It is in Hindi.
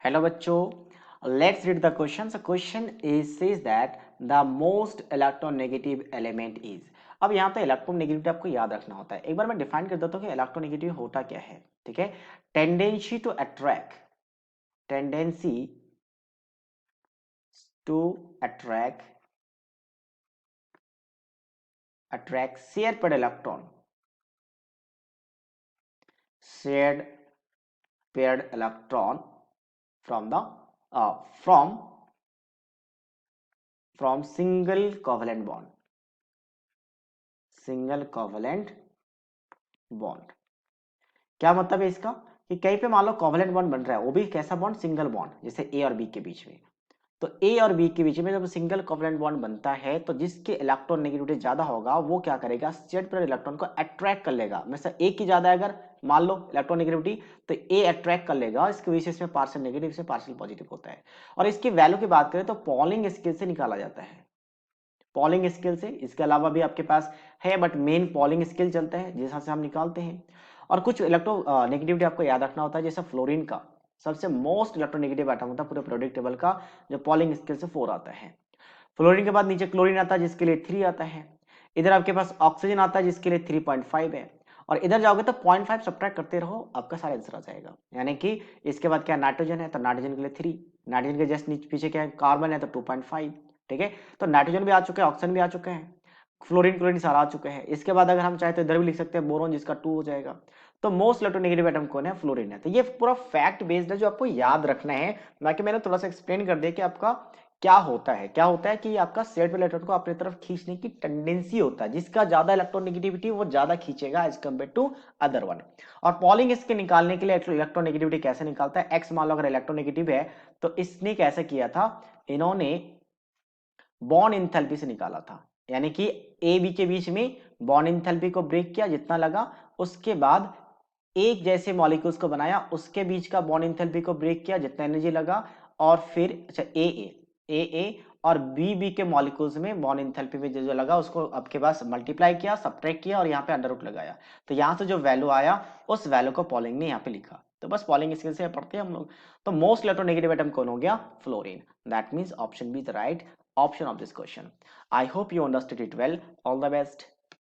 हेलो बच्चों, let's read the question. The question is says that the most electronegative element is. अब यहाँ पे इलेक्ट्रोनेगेटिविटी आपको याद रखना होता है. एक बार मैं डिफाइन कर देता हूँ कि इलेक्ट्रोनेगेटिव होता क्या है. ठीक है, tendency to attract, tendency to attract attract share पर electron, shared paired electron from the from single covalent bond, single covalent bond. क्या मतलब है इसका कि कहीं पे मान लो कोवलेंट बॉन्ड बन रहा है, वो भी कैसा बॉन्ड, सिंगल बॉन्ड, जैसे ए और बी के बीच में. तो ए और बी के बीच में जब सिंगल कोवलेंट बॉन्ड बनता है तो जिसके इलेक्ट्रॉन नेगेटिविटी ज्यादा होगा वो क्या करेगा, शेयर्ड पेयर इलेक्ट्रॉन को अट्रैक्ट कर लेगा. मतलब ए की ज्यादा है अगर मान लो इलेक्ट्रॉन नेगेटिविटी, तो ए अट्रैक्ट कर लेगा. इसकी वजह से इसमें पार्शियल नेगेटिव से पार्शियल पॉजिटिव होता है. और इसकी वैल्यू की बात करें तो पॉलिंग स्केल से निकाला जाता है, पॉलिंग स्केल से. इसके अलावा भी आपके पास है बट मेन पॉलिंग स्केल चलता है जिस से हम निकालते हैं. और कुछ इलेक्ट्रो नेगेटिविटी आपको याद रखना होता है, जैसे फ्लोरीन का सबसे मोस्ट इलेक्ट्रोनेगेटिव एटम होता है पूरे पीरियोडिक टेबल का, जो पॉलिंग स्केल से 4 आता है. फ्लोरीन के बाद नीचे क्लोरीन आता है जिसके लिए 3 आता है. इधर आपके पास ऑक्सीजन आता है जिसके लिए 3.5 है. और इधर जाओगे तो 0.5 सब्ट्रैक्ट करते रहो, आपका सारा आंसर आ जाएगा. यानी कि इसके बाद क्या नाइट्रोजन है तो नाइट्रोजन के लिए 3, नाइट्रोजन के जस्ट नीचे पीछे क्या है, कार्बन है तो 2.5. ठीक है, तो नाइट्रोजन भी आ चुका है, ऑक्सीजन भी आ चुके हैं, फ्लोरीन क्लोरीन सारा आ चुके हैं. इसके बाद अगर हम चाहे तो इधर भी लिख सकते हैं बोरोन, जिसका 2 हो जाएगा. तो मोस्ट इलेक्ट्रोनेगेटिव एटम कौन है, फ्लोरीन है. तो ये पूरा फैक्ट बेस्ड है जो आपको याद रखना है. बाकी मैंने थोड़ा सा एक्सप्लेन कर दिया कि आपका क्या होता है. क्या होता है कि आपका शेयर्ड इलेक्ट्रॉन को अपनी तरफ खींचने की टेंडेंसी होता है, जिसका ज्यादा इलेक्ट्रोनेगेटिविटी वो ज्यादा खींचेगा as compare to other one. और पॉलिंग इसके निकालने के लिए इलेक्ट्रोनेगेटिविटी कैसे निकालता है, एक्स मान लो अगर इलेक्ट्रोनेगेटिव है तो इसने कैसे किया था, इन्होंने बॉन्ड इंथैल्पी से निकाला था. यानी कि ए बी के बीच में बॉन्ड इंथैल्पी को ब्रेक किया जितना लगा, उसके बाद एक जैसे मॉलिक्यूल्स को बनाया, उसके बीच का बॉन्ड इंथैल्पी को ब्रेक किया जितना एनर्जी लगा, और फिर अच्छा ए और बी बी के मॉलिक्यूल्स में बॉन्ड इंथैल्पी में जो जो लगा उसको आपके पास मल्टीप्लाई किया, सब्ट्रैक्ट किया और यहाँ पे अंडर रूट लगाया. तो यहाँ से जो वैल्यू आया उस वैल्यू को पॉलिंग ने यहाँ पे लिखा. तो बस पॉलिंग स्केल से पढ़ते हैं हम लोग. तो मोस्ट इलेक्ट्रोनेगेटिव एटम कौन हो गया, fluorine. That means option be the right option of this question. I hope you understood it well. All the best.